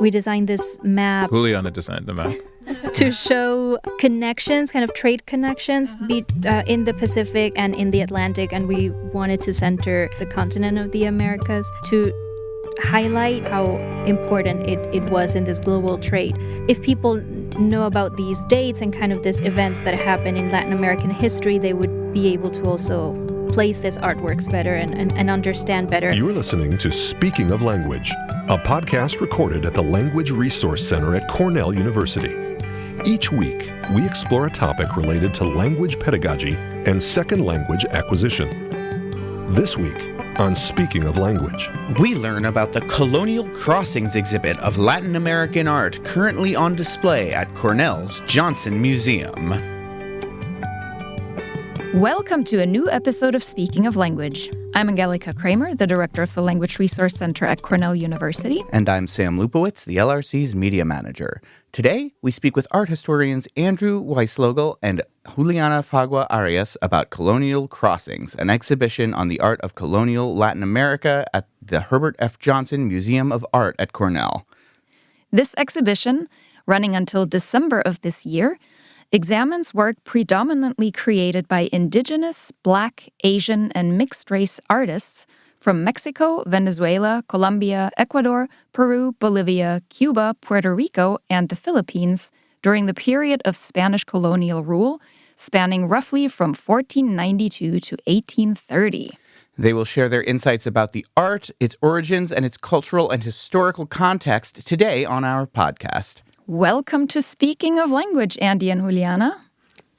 we designed this map. Juliana designed the map. To show connections, kind of trade connections in the Pacific and in the Atlantic. And we wanted to center the continent of the Americas to highlight how important it was in this global trade. If people know about these dates and kind of these events that happen in Latin American history, they would be able to also place these artworks better and understand better. You're listening to Speaking of Language, a podcast recorded at the Language Resource Center at Cornell University. Each week, we explore a topic related to language pedagogy and second language acquisition. This week, on Speaking of Language, we learn about the Colonial Crossings exhibit of Latin American art currently on display at Cornell's Johnson Museum. Welcome to a new episode of Speaking of Language. I'm Angelica Kramer, the director of the Language Resource Center at Cornell University. And I'm Sam Lupowitz, the LRC's media manager. Today, we speak with art historians Andrew Weislogel and Juliana Fagua Arias about Colonial Crossings, an exhibition on the art of colonial Latin America at the Herbert F. Johnson Museum of Art at Cornell. This exhibition, running until December of this year, examines work predominantly created by Indigenous, Black, Asian, and mixed-race artists from Mexico, Venezuela, Colombia, Ecuador, Peru, Bolivia, Cuba, Puerto Rico, and the Philippines during the period of Spanish colonial rule, spanning roughly from 1492 to 1830. They will share their insights about the art, its origins, and its cultural and historical context today on our podcast. Welcome to Speaking of Language, Andy and Juliana.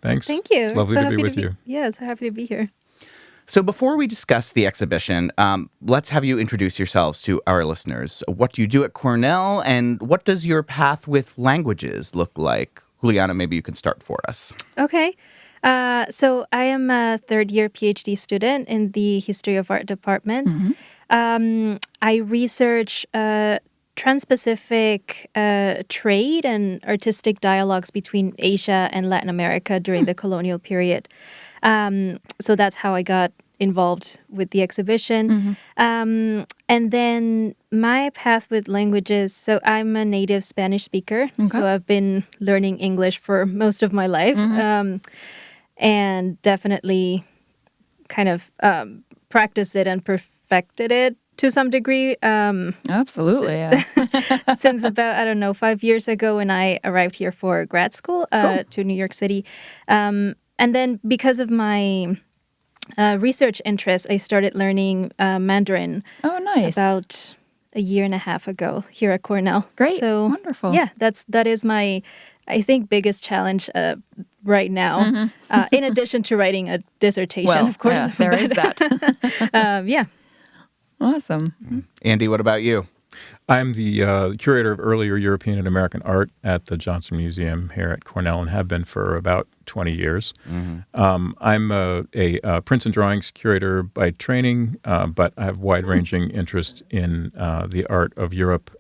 Thanks. Thank you. Lovely to be with you. Yeah, so happy to be here. So before we discuss the exhibition, let's have you introduce yourselves to our listeners. What do you do at Cornell, and what does your path with languages look like? Juliana, maybe you can start for us. Okay. So I am a third-year PhD student in the History of Art department. Mm-hmm. I research trans-Pacific trade and artistic dialogues between Asia and Latin America during the colonial period. So that's how I got involved with the exhibition. Mm-hmm. And then my path with languages, so I'm a native Spanish speaker, so I've been learning English for most of my life, and definitely kind of practiced it and perfected it to some degree. Absolutely, yeah. Since about, 5 years ago when I arrived here for grad school to New York City. And then because of my research interest, I started learning Mandarin. Oh, nice. About a year and a half ago here at Cornell. Great, so, wonderful. Yeah, that is my, I think, biggest challenge right now. In addition to writing a dissertation, of course. Yeah, there is that. Yeah. Awesome. Mm-hmm. Andy, what about you? I'm the curator of earlier European and American art at the Johnson Museum here at Cornell and have been for about 20 years. Mm-hmm. I'm a prints and drawings curator by training, but I have wide-ranging interest in the art of Europe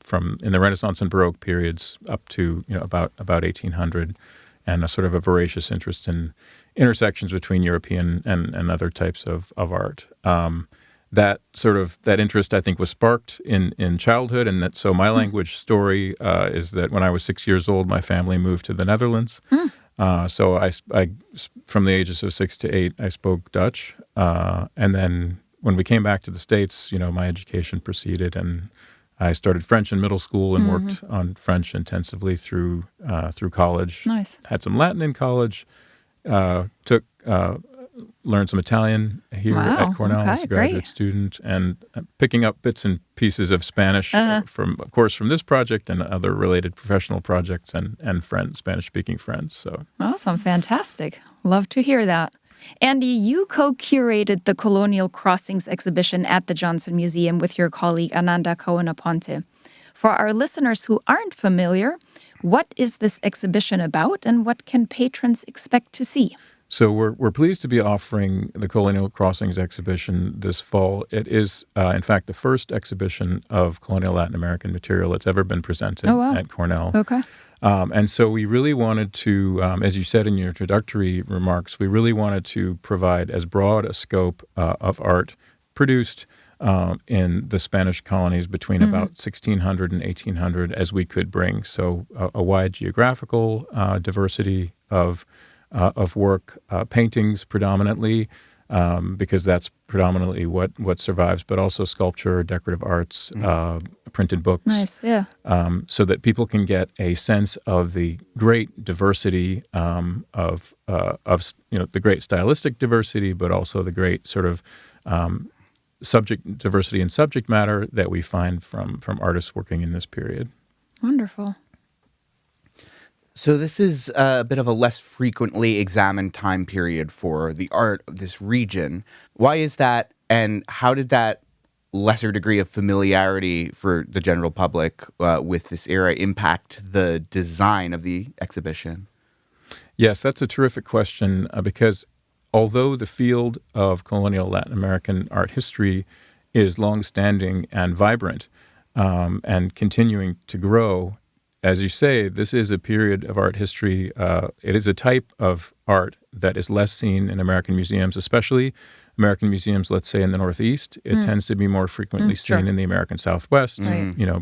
from in the Renaissance and Baroque periods up to about 1800, and a sort of a voracious interest in intersections between European and other types of art. That interest, I think, was sparked in childhood, and so my language story is that when I was 6 years old, my family moved to the Netherlands. So I, from the ages of 6 to 8, I spoke Dutch, and then when we came back to the States, my education proceeded, and I started French in middle school and worked on French intensively through college. Nice. Had some Latin in college. Learned some Italian here at Cornell as a graduate student, and picking up bits and pieces of Spanish from this project and other related professional projects and friends, Spanish-speaking friends. So awesome, fantastic. Love to hear that. Andy, you co-curated the Colonial Crossings exhibition at the Johnson Museum with your colleague Ananda Cohen-Aponte. For our listeners who aren't familiar, what is this exhibition about, and what can patrons expect to see? So we're pleased to be offering the Colonial Crossings exhibition this fall. It is, in fact, the first exhibition of colonial Latin American material that's ever been presented at Cornell. Okay. And so we really wanted to, as you said in your introductory remarks, we really wanted to provide as broad a scope of art produced in the Spanish colonies between about 1600 and 1800 as we could bring. So a wide geographical diversity of work, paintings predominantly, because that's predominantly what survives, but also sculpture, decorative arts, printed books. Nice, yeah. So that people can get a sense of the great diversity of the great stylistic diversity, but also the great sort of subject diversity and subject matter that we find from artists working in this period. Wonderful. So this is a bit of a less frequently examined time period for the art of this region. Why is that, and how did that lesser degree of familiarity for the general public with this era impact the design of the exhibition? Yes, that's a terrific question because although the field of colonial Latin American art history is longstanding and vibrant and continuing to grow, as you say, this is a period of art history. It is a type of art that is less seen in American museums, especially American museums, let's say, in the Northeast. It tends to be more frequently seen in the American Southwest,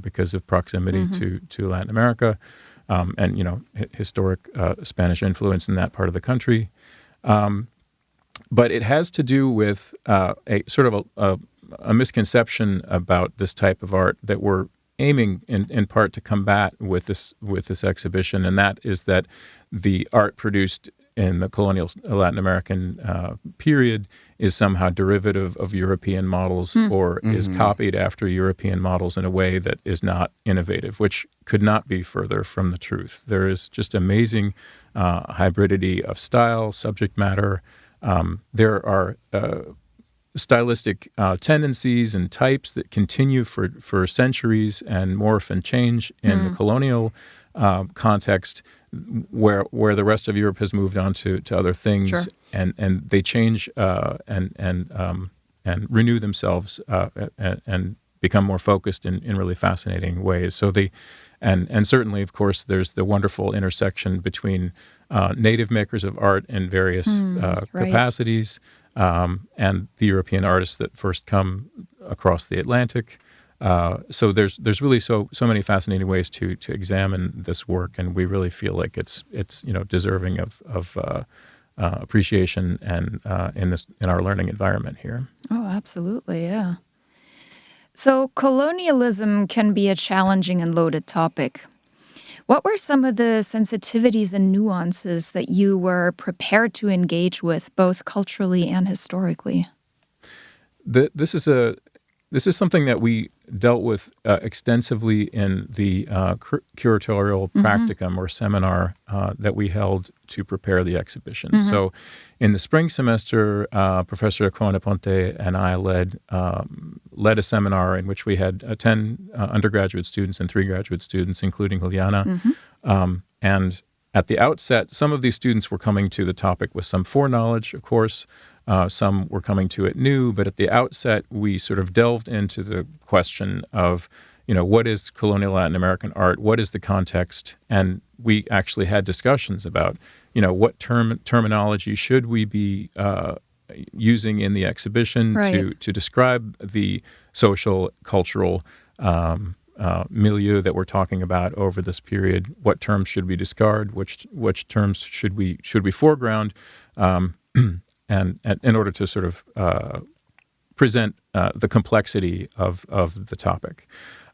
because of proximity to Latin America and, historic Spanish influence in that part of the country. But it has to do with a sort of a misconception about this type of art that we're aiming in part to combat with this exhibition, and that is that the art produced in the colonial Latin American period is somehow derivative of European models or is copied after European models in a way that is not innovative, which could not be further from the truth. There is just amazing hybridity of style, subject matter. There are stylistic tendencies and types that continue for centuries and morph and change in the colonial context where the rest of Europe has moved on to other things and they change and renew themselves and become more focused in really fascinating ways. So and certainly, of course, there's the wonderful intersection between native makers of art in various capacities and the European artists that first come across the Atlantic. So there's really so many fascinating ways to examine this work, and we really feel like it's deserving of appreciation and in our learning environment here. Oh, absolutely, yeah. So colonialism can be a challenging and loaded topic. What were some of the sensitivities and nuances that you were prepared to engage with, both culturally and historically? This is something that we dealt with extensively in the curatorial practicum or seminar that we held to prepare the exhibition. So in the spring semester, Professor Coneponte and I led a seminar in which we had 10 undergraduate students and 3 graduate students, including Juliana. And at the outset, some of these students were coming to the topic with some foreknowledge, of course. Some were coming to it new, but at the outset, we sort of delved into the question of, what is colonial Latin American art? What is the context? And we actually had discussions about, what terminology should we be using in the exhibition to describe the social, cultural milieu that we're talking about over this period. What terms should we discard? Which terms should we foreground? And in order to sort of present the complexity of the topic.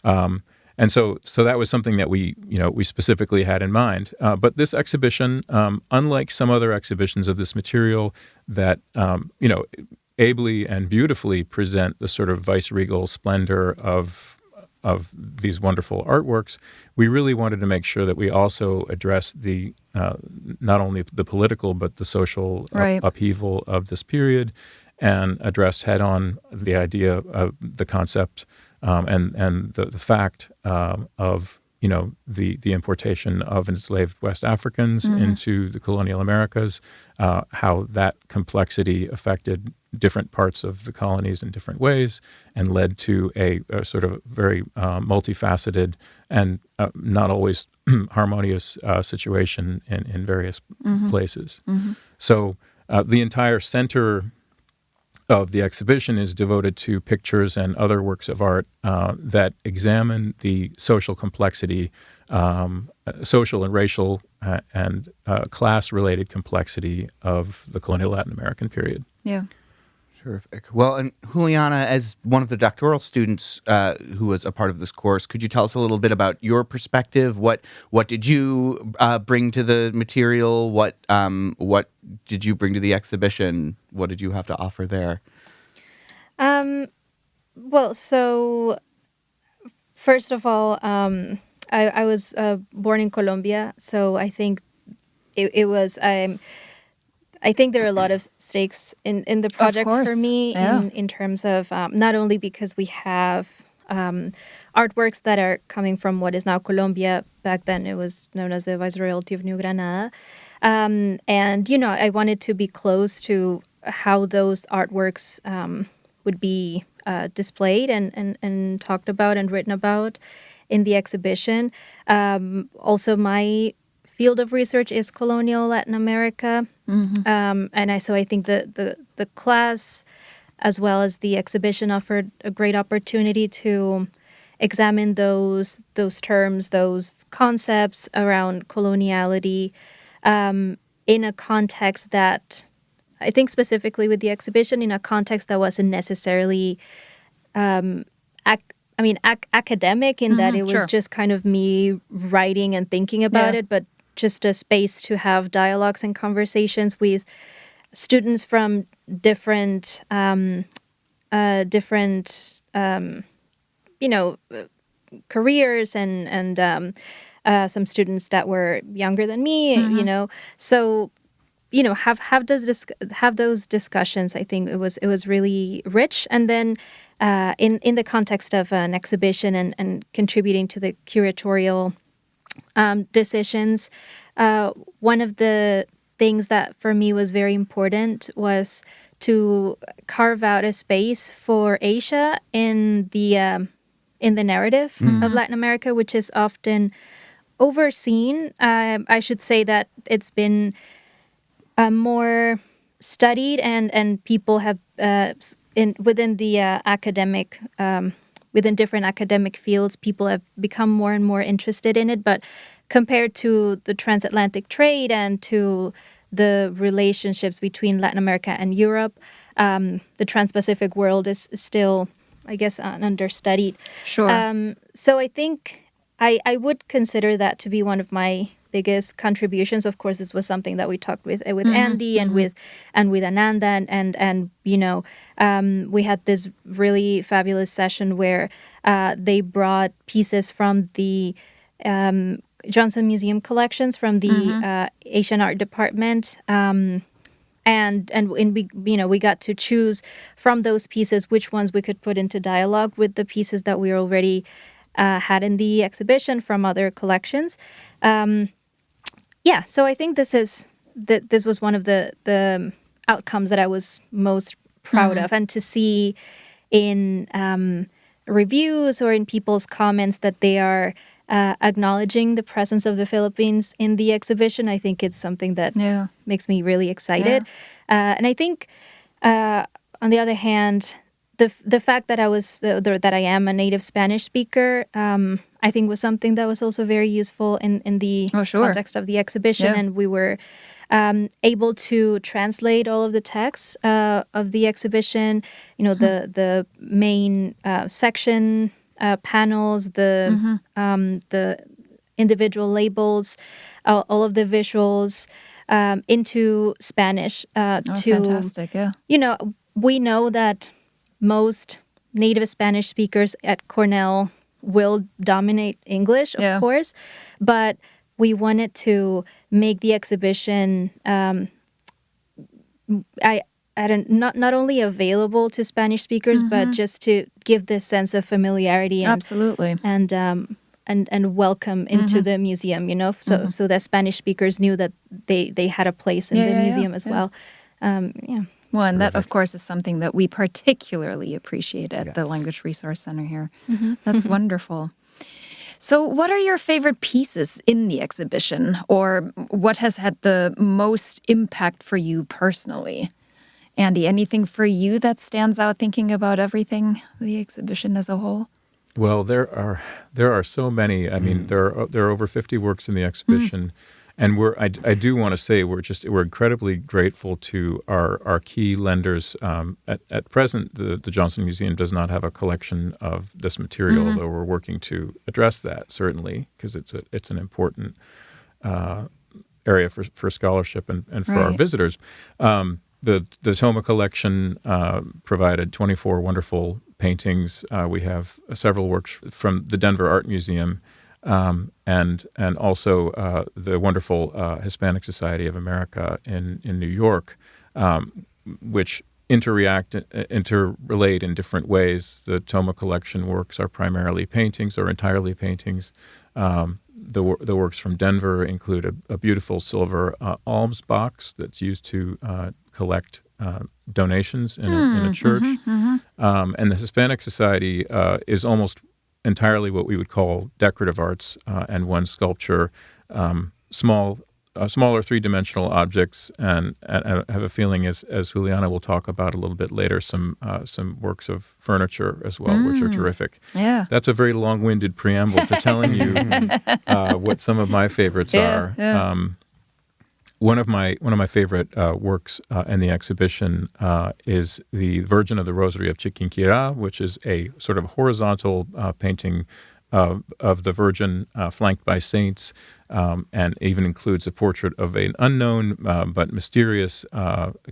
And so that was something that we specifically had in mind. But this exhibition, unlike some other exhibitions of this material that, ably and beautifully present the sort of viceregal splendor of these wonderful artworks, we really wanted to make sure that we also address the not only the political but the social upheaval of this period, and addressed head-on the idea of the concept and the fact of the importation of enslaved West Africans into the colonial Americas, how that complexity affected different parts of the colonies in different ways and led to a sort of very multifaceted and not always harmonious situation in various places. So the entire center of the exhibition is devoted to pictures and other works of art that examine the social complexity, social and racial and class-related complexity of the colonial Latin American period. Yeah. Terrific. Well, and Juliana, as one of the doctoral students who was a part of this course, could you tell us a little bit about your perspective? What did you bring to the material? What did you bring to the exhibition? What did you have to offer there? Well, so first of all, I was born in Colombia, so I think it was. I think there are a lot of stakes in the project for me in terms of not only because we have artworks that are coming from what is now Colombia. Back then it was known as the Viceroyalty of New Granada. And, I wanted to be close to how those artworks would be displayed and talked about and written about in the exhibition. Also, my field of research is Colonial Latin America. And so I think the class as well as the exhibition offered a great opportunity to examine those terms, those concepts around coloniality in a context that, I think specifically with the exhibition, in a context that wasn't necessarily academic in that it was just kind of me writing and thinking about it, but just a space to have dialogues and conversations with students from different careers and some students that were younger than me, So, have those discussions. I think it was really rich. And then in the context of an exhibition and contributing to the curatorial decisions, one of the things that for me was very important was to carve out a space for Asia in the narrative of Latin America, which is often overseen. I should say that it's been more studied, and people have within the academic. Within different academic fields, people have become more and more interested in it. But compared to the transatlantic trade and to the relationships between Latin America and Europe, the Trans-Pacific world is still, I guess, understudied. Sure. So I think I would consider that to be one of my biggest contributions. Of course, this was something that we talked with Andy and with Ananda, and we had this really fabulous session where they brought pieces from the Johnson Museum collections from the Asian Art Department. And we got to choose from those pieces which ones we could put into dialogue with the pieces that we already had in the exhibition from other collections. So I think this was one of the outcomes that I was most proud of, and to see in reviews or in people's comments that they are acknowledging the presence of the Philippines in the exhibition, I think it's something that makes me really excited. And I think, on the other hand, the fact that that I am a native Spanish speaker, I think was something that was also very useful in the context of the exhibition, and we were able to translate all of the text of the exhibition. The main section panels, the individual labels, all of the visuals into Spanish. Fantastic! Yeah. We know that most native Spanish speakers at Cornell will dominate English, of course, but we wanted to make the exhibition not only available to Spanish speakers, but just to give this sense of familiarity and and welcome into the museum. So that Spanish speakers knew that they had a place in the museum as well. Well, and that, of course, is something that we particularly appreciate at the Language Resource Center here. That's wonderful. So what are your favorite pieces in the exhibition, or what has had the most impact for you personally Andy, anything for you that stands out thinking about everything, the exhibition as a whole? Well, there are so many. I mean, there are over 50 works in the exhibition, and I do want to say we're incredibly grateful to our key lenders. At present, the Johnson Museum does not have a collection of this material, although we're working to address that certainly because it's an important area for scholarship and for our visitors. The Toma collection provided 24 wonderful paintings. We have several works from the Denver Art Museum and also the wonderful Hispanic Society of America in New York, which interrelate in different ways. The Toma collection works are primarily paintings or entirely paintings. The works from Denver include a beautiful silver alms box that's used to collect donations in a church. And the Hispanic Society is almost entirely what we would call decorative arts, and one sculpture, smaller three-dimensional objects, and I have a feeling, as Juliana will talk about a little bit later, some works of furniture as well, which are terrific. Yeah. That's a very long-winded preamble to telling you what some of my favorites are. Yeah. One of my favorite works in the exhibition is the Virgin of the Rosary of Chiquinquirá, which is a sort of horizontal painting of the Virgin flanked by saints, and even includes a portrait of an unknown but mysterious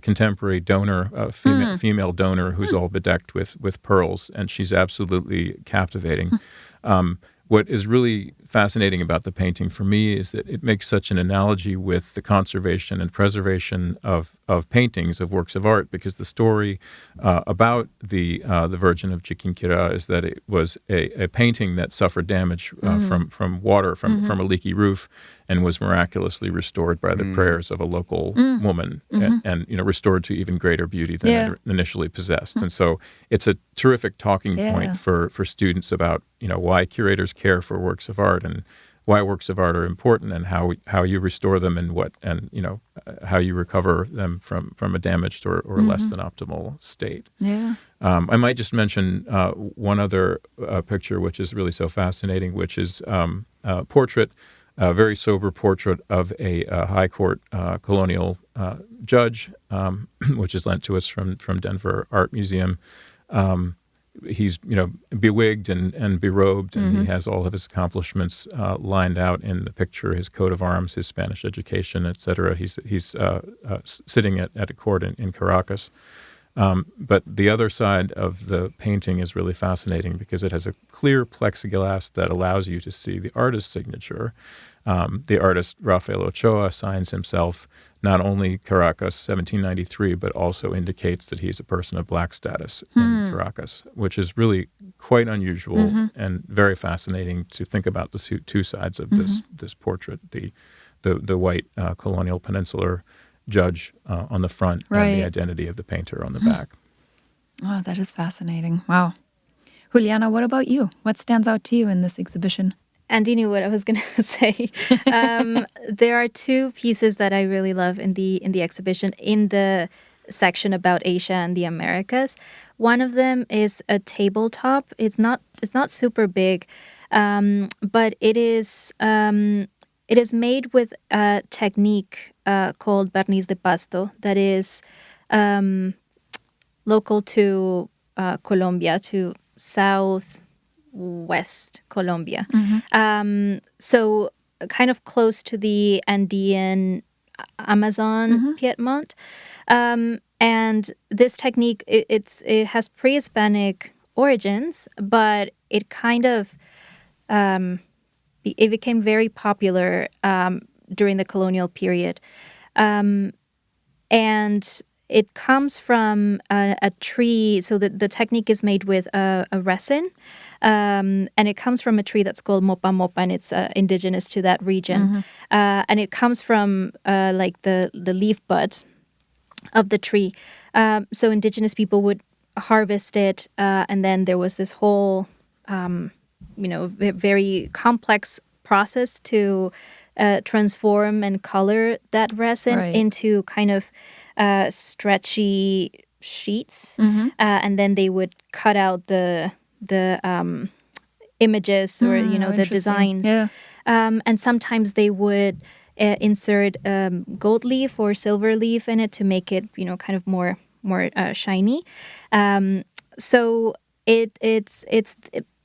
contemporary donor, female donor, who's all bedecked with pearls, and she's absolutely captivating. What is really fascinating about the painting for me is that it makes such an analogy with the conservation and preservation of paintings, of works of art, because the story about the Virgin of Chiquinquirá is that it was a painting that suffered damage from water, from a leaky roof, and was miraculously restored by the prayers of a local woman, and restored to even greater beauty than it initially possessed. And so it's a terrific talking point for students about why curators care for works of art and why works of art are important, and how you restore them, and how you recover them from a damaged or less than optimal state. Yeah. I might just mention one other picture which is really so fascinating, which is a portrait, a very sober portrait of a high court colonial judge, which is lent to us from Denver Art Museum. He's bewigged and berobed, and he has all of his accomplishments lined out in the picture: his coat of arms, his Spanish education, etc. He's sitting at a court in Caracas. But the other side of the painting is really fascinating because it has a clear plexiglass that allows you to see the artist's signature. The artist Rafael Ochoa signs himself not only Caracas 1793, but also indicates that he's a person of black status in Caracas, which is really quite unusual and very fascinating to think about the two sides of this portrait: the white colonial peninsular judge on the front, and the identity of the painter on the back. Oh, that is fascinating. Wow. Juliana, what about you? What stands out to you in this exhibition? Andy knew what I was going to say. There are two pieces that I really love in the exhibition, in the section about Asia and the Americas. One of them is a tabletop. It's not super big, but it is made with a technique called barniz de pasto that is local to Colombia, to southwest Colombia. So kind of close to the Andean Amazon Piedmont. And this technique, it has pre-Hispanic origins, but it kind of it became very popular during the colonial period. And it comes from a tree. So the technique is made with a resin, and it comes from a tree that's called mopa mopa, and it's indigenous to that region. And it comes from like the leaf buds of the tree. So indigenous people would harvest it, and then there was this whole very complex process to transform and color that resin into kind of stretchy sheets, and then they would cut out the images or the designs. Yeah. And sometimes they would insert gold leaf or silver leaf in it to make it kind of more shiny. So it's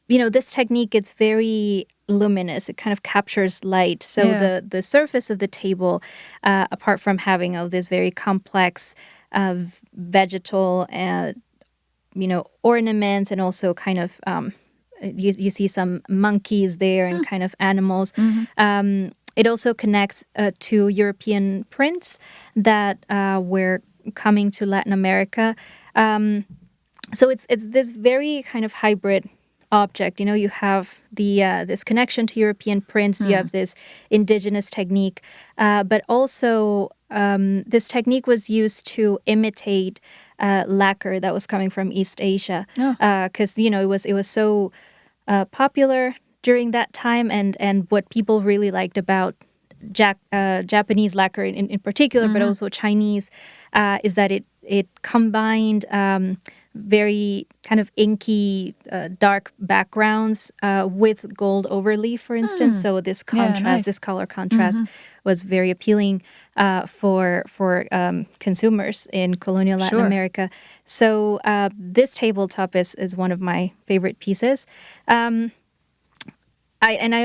this technique, it's very luminous. It kind of captures light. So the surface of the table, apart from having this very complex vegetal ornaments, and also kind of you see some monkeys there and kind of animals. It also connects to European prints that were coming to Latin America. So it's this very kind of hybrid object. You have this connection to European prints. You have this indigenous technique, but also this technique was used to imitate lacquer that was coming from East Asia, because it was so popular during that time, and what people really liked about Japanese lacquer in particular, but also Chinese, is that it combined very kind of inky, dark backgrounds with gold overlay, for instance. So this contrast, this color contrast, was very appealing for consumers in colonial Latin America. So this tabletop is one of my favorite pieces. I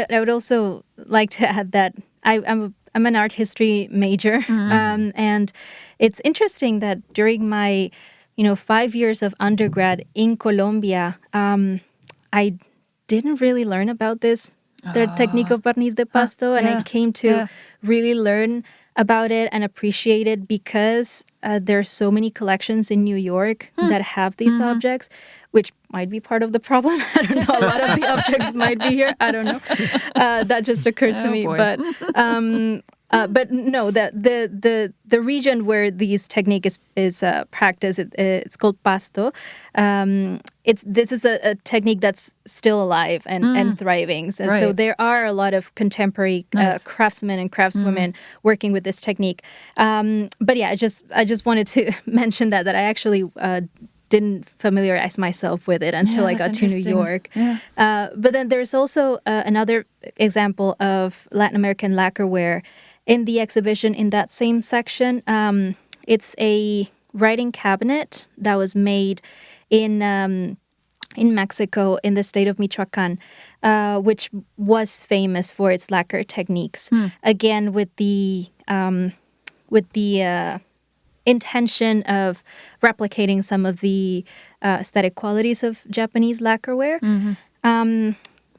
would also like to add that I'm an art history major, and it's interesting that during my 5 years of undergrad in Colombia, I didn't really learn about the technique of barniz de pasto, and I came to really learn about it and appreciate it because there are so many collections in New York that have these objects, which might be part of the problem. I don't know. A lot of the objects might be here. I don't know. That just occurred to me. Boy. But no, the region where these technique is practiced, it's called pasto. This is a technique that's still alive and thriving. And so there are a lot of contemporary craftsmen and craftswomen working with this technique. But yeah, I just wanted to mention that I actually didn't familiarize myself with it until I got to New York. But then there's also another example of Latin American lacquerware in the exhibition in that same section. It's a writing cabinet that was made in Mexico, in the state of Michoacan, which was famous for its lacquer techniques. Again, with the intention of replicating some of the aesthetic qualities of Japanese lacquerware.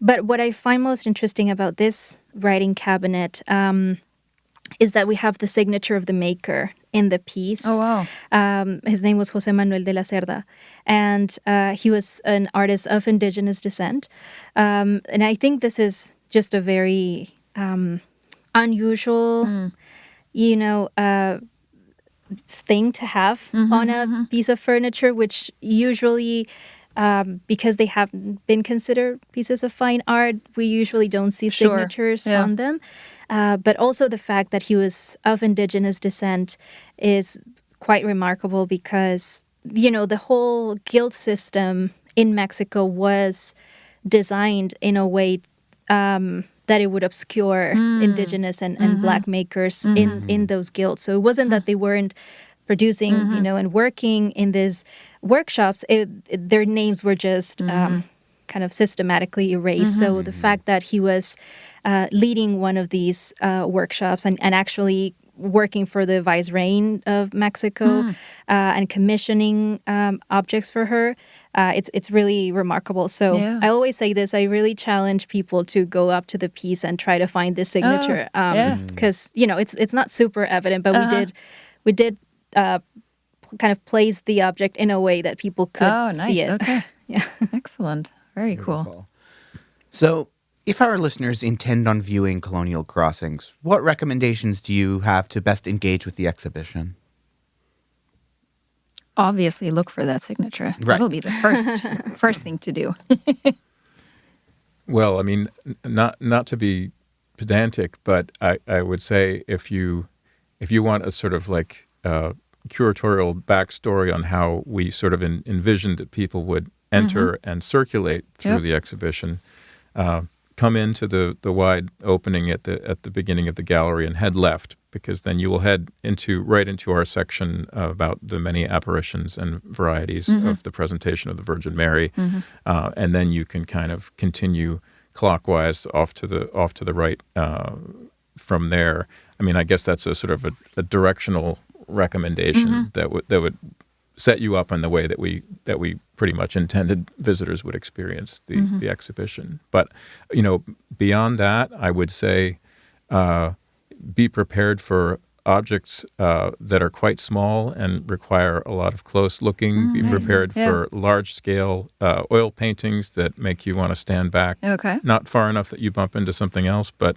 But what I find most interesting about this writing cabinet is that we have the signature of the maker in the piece. Oh, wow. His name was José Manuel de la Cerda, and he was an artist of indigenous descent. And I think this is just a very unusual, thing to have on a piece of furniture, which usually, because they haven't been considered pieces of fine art, we usually don't see signatures on them. But also the fact that he was of indigenous descent is quite remarkable because, the whole guild system in Mexico was designed in a way that it would obscure indigenous and black makers in those guilds. So it wasn't that they weren't producing, and working in these workshops. Their names were just kind of systematically erased. So the fact that he was leading one of these workshops and actually working for the Vicereine of Mexico and commissioning objects for her, it's really remarkable. So I always say this, I really challenge people to go up to the piece and try to find this signature. Because, it's not super evident, but we did kind of place the object in a way that people could see it. Okay. Excellent. Very cool. So, if our listeners intend on viewing Colonial Crossings, what recommendations do you have to best engage with the exhibition? Obviously, look for that signature. Right. That'll be the first thing to do. Well, I mean, not to be pedantic, but I would say if you want a sort of like curatorial backstory on how we sort of envisioned that people would enter and circulate through the exhibition, come into the wide opening at the beginning of the gallery and head left, because then you will head right into our section about the many apparitions and varieties of the presentation of the Virgin Mary, and then you can kind of continue clockwise off to the right from there. I mean, I guess that's a sort of a directional recommendation that would set you up in the way that we pretty much intended visitors would experience the exhibition. But beyond that, I would say be prepared for objects that are quite small and require a lot of close looking. Be prepared for large scale oil paintings that make you want to stand back, not far enough that you bump into something else, but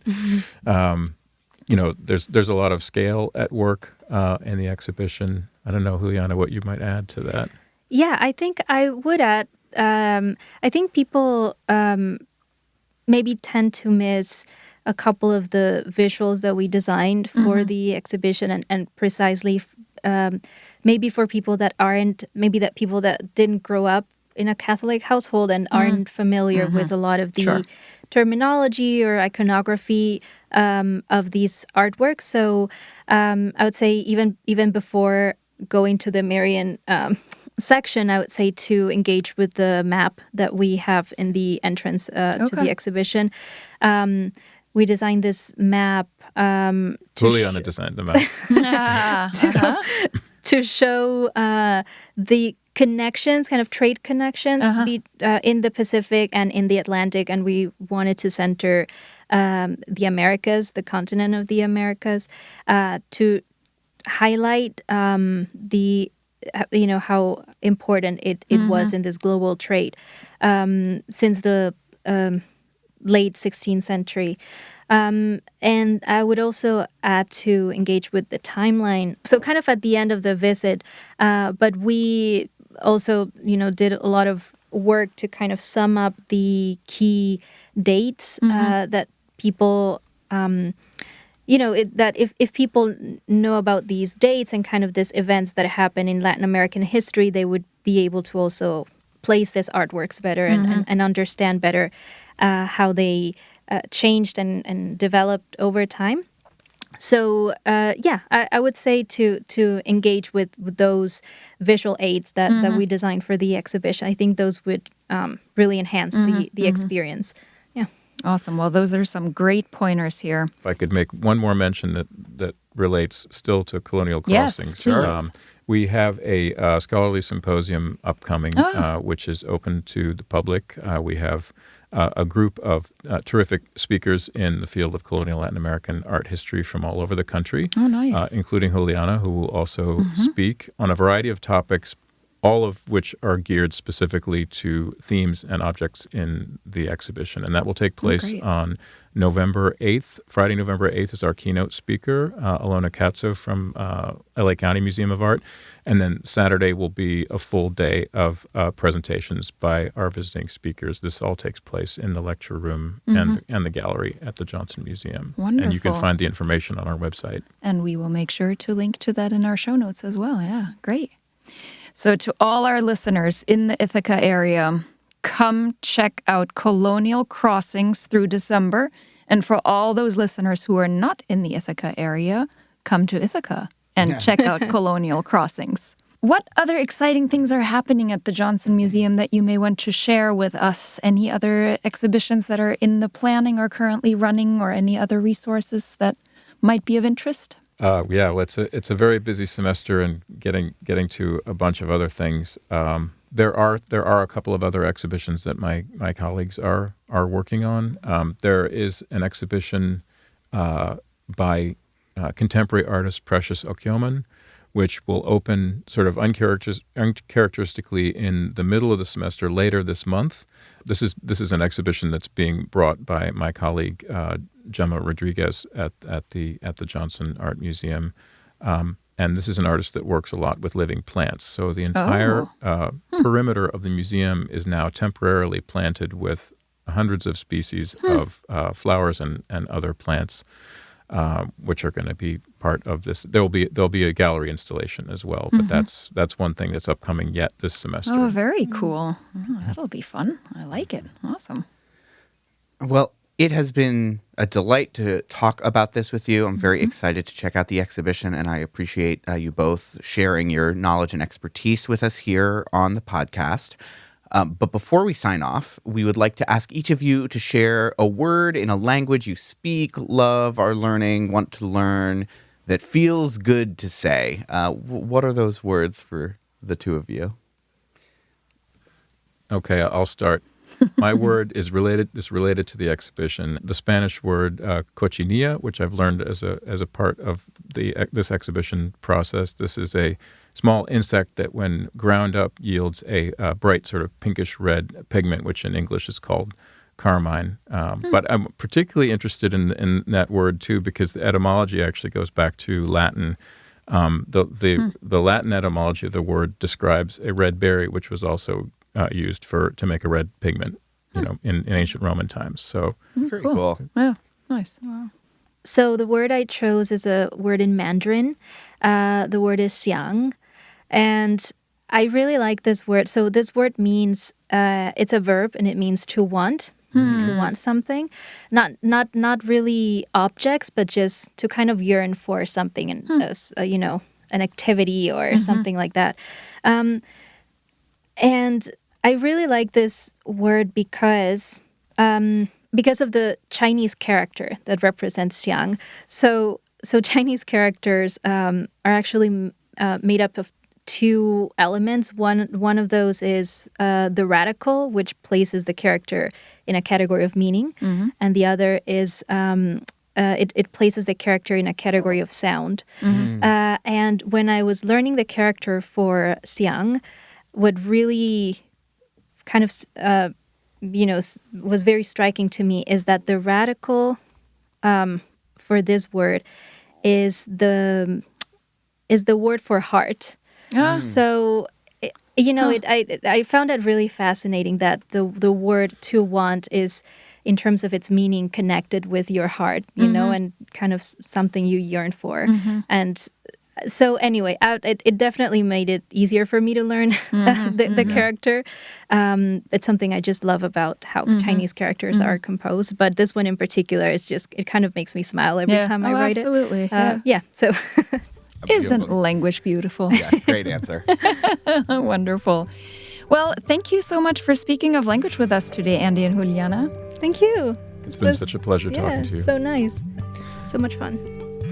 there's a lot of scale at work in the exhibition. I don't know, Juliana, what you might add to that. Yeah, I think I would add, I think people maybe tend to miss a couple of the visuals that we designed for the exhibition, and precisely maybe for people that people that didn't grow up in a Catholic household and aren't familiar with a lot of the terminology or iconography of these artworks. So I would say even before going to the Marian section, I would say to engage with the map that we have in the entrance to the exhibition. We designed this map. Juliana designed the map. To show the connections, kind of trade connections in the Pacific and in the Atlantic. And we wanted to center the Americas, the continent of the Americas, to highlight how important it was in this global trade since the late 16th century. And I would also add to engage with the timeline. So kind of at the end of the visit, but we also, did a lot of work to kind of sum up the key dates that people, that if people know about these dates and kind of these events that happen in Latin American history, they would be able to also place these artworks better and understand better how they changed and developed over time. So I would say to engage with those visual aids that we designed for the exhibition. I think those would really enhance the experience. Yeah. Awesome. Well, those are some great pointers here. If I could make one more mention that relates still to Colonial Crossings. Yes, we have a scholarly symposium upcoming, which is open to the public. We have a group of terrific speakers in the field of colonial Latin American art history from all over the country. Oh, nice. Including Juliana, who will also speak on a variety of topics, all of which are geared specifically to themes and objects in the exhibition. And that will take place on November 8th. Friday, November 8th is our keynote speaker, Alona Katzo from LA County Museum of Art. And then Saturday will be a full day of presentations by our visiting speakers. This all takes place in the lecture room and the gallery at the Johnson Museum. Wonderful. And you can find the information on our website. And we will make sure to link to that in our show notes as well. Yeah, great. So to all our listeners in the Ithaca area, come check out Colonial Crossings through December. And for all those listeners who are not in the Ithaca area, come to Ithaca and check out Colonial Crossings. What other exciting things are happening at the Johnson Museum that you may want to share with us? Any other exhibitions that are in the planning or currently running, or any other resources that might be of interest? Well, it's a very busy semester and getting to a bunch of other things. There are a couple of other exhibitions that my colleagues are working on. There is an exhibition by contemporary artist Precious Okyoman, which will open sort of uncharacteristically in the middle of the semester later this month. This is an exhibition that's being brought by my colleague Gemma Rodriguez at the Johnson Art Museum. And this is an artist that works a lot with living plants. So the entire perimeter of the museum is now temporarily planted with hundreds of species of flowers and other plants, which are going to be part of this. There'll be a gallery installation as well, but that's one thing that's upcoming yet this semester. Oh, very cool. Oh, that'll be fun. I like it. Awesome. Well, it has been a delight to talk about this with you. I'm very excited to check out the exhibition, and I appreciate you both sharing your knowledge and expertise with us here on the podcast. But before we sign off, we would like to ask each of you to share a word in a language you speak, love, are learning, want to learn, that feels good to say. What are those words for the two of you? Okay, I'll start. My word is related to the exhibition. The Spanish word cochinilla, which I've learned as a part of this exhibition process. This is a small insect that, when ground up, yields a bright sort of pinkish red pigment, which in English is called carmine. But I'm particularly interested in that word too, because the etymology actually goes back to Latin. The Latin etymology of the word describes a red berry, which was also used to make a red pigment, in ancient Roman times. So very cool. Yeah, nice. Wow. So the word I chose is a word in Mandarin. The word is xiang, and I really like this word. So this word means it's a verb, and it means to want. To want something, not really objects, but just to kind of yearn for something, and an activity or something like that. And I really like this word because of the Chinese character that represents xiang. So Chinese characters are actually made up of two elements. One of those is the radical, which places the character in a category of meaning, and the other is it places the character in a category of sound. And when I was learning the character for xiang, what really kind of was very striking to me is that the radical for this word is the word for heart. So, I found it really fascinating that the word to want is, in terms of its meaning, connected with your heart, and kind of something you yearn for. And so anyway, it definitely made it easier for me to learn the character. It's something I just love about how Chinese characters are composed. But this one in particular, it kind of makes me smile every time I write absolutely. it. So... Isn't language beautiful? Yeah, great answer. Wonderful. Well, thank you so much for speaking of language with us today, Andy and Juliana. Thank you. It's been such a pleasure talking to you. So nice. So much fun.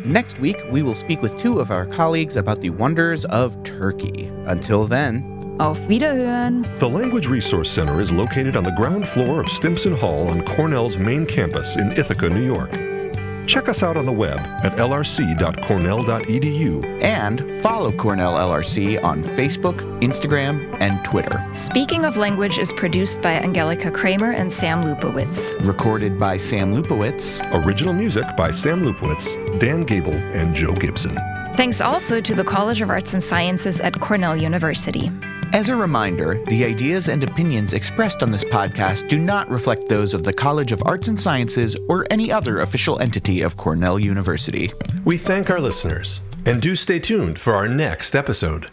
Next week, we will speak with two of our colleagues about the wonders of Turkey. Until then, auf Wiederhören. The Language Resource Center is located on the ground floor of Stimson Hall on Cornell's main campus in Ithaca, New York. Check us out on the web at lrc.cornell.edu. And follow Cornell LRC on Facebook, Instagram, and Twitter. Speaking of Language is produced by Angelika Kramer and Sam Lupowitz. Recorded by Sam Lupowitz. Original music by Sam Lupowitz, Dan Gable, and Joe Gibson. Thanks also to the College of Arts and Sciences at Cornell University. As a reminder, the ideas and opinions expressed on this podcast do not reflect those of the College of Arts and Sciences or any other official entity of Cornell University. We thank our listeners, and do stay tuned for our next episode.